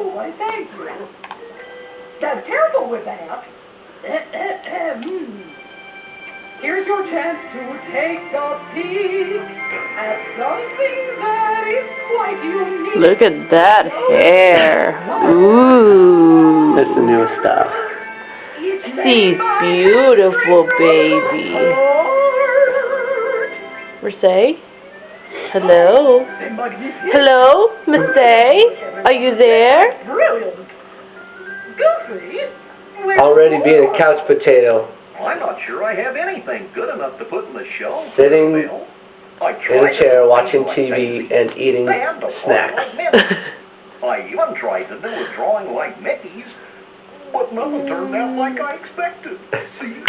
Oh, why, thank you. Now, careful with that. Here's your chance to take a peek at something that is quite unique. Look at that hair. Ooh. That's the newest stuff. She's beautiful, baby. Mercedes? Hello? Hello, Mercedes? Are you there? Brilliant. Goofy. Already being a couch potato. I'm not sure I have anything good enough to put in the show. Sitting in a chair watching TV and eating snacks. I even tried to do a drawing like Mickey's, but nothing turned out like I expected. See?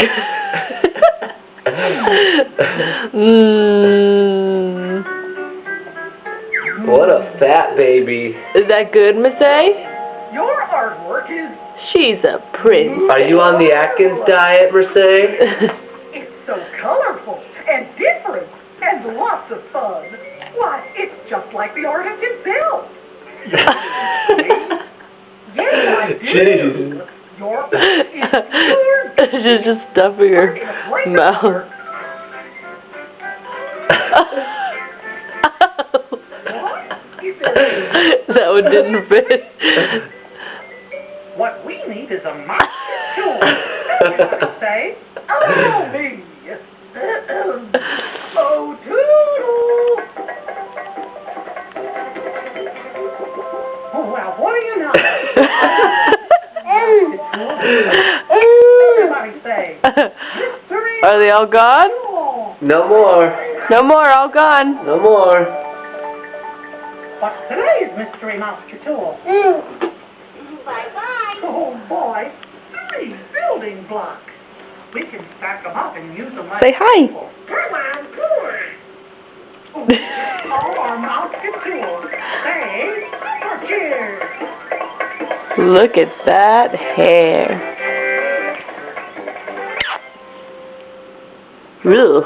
What a fat baby. Is that good, Mercedes? Your artwork is... She's a princess. Are you on the Atkins diet, Mercedes? It's so colorful and different and lots of fun. Why, it's just like the artist himself. Yes, I do. Jeez. Your art is pure. She's just stuffing her mouth. That one didn't fit. What we need is a monster tool. Say, allow me. Oh, toodle. Oh, well, what do you know? Everybody say, mystery. Are they all gone? No more. No more, all gone. No more. What's today's Mystery Monster Tool? Bye-bye. Oh, boy. 3 building blocks. We can stack them up and use them like... Say hi. Come on, come on. All our monster tools. Say, for cheers. Look at that hair. Ugh.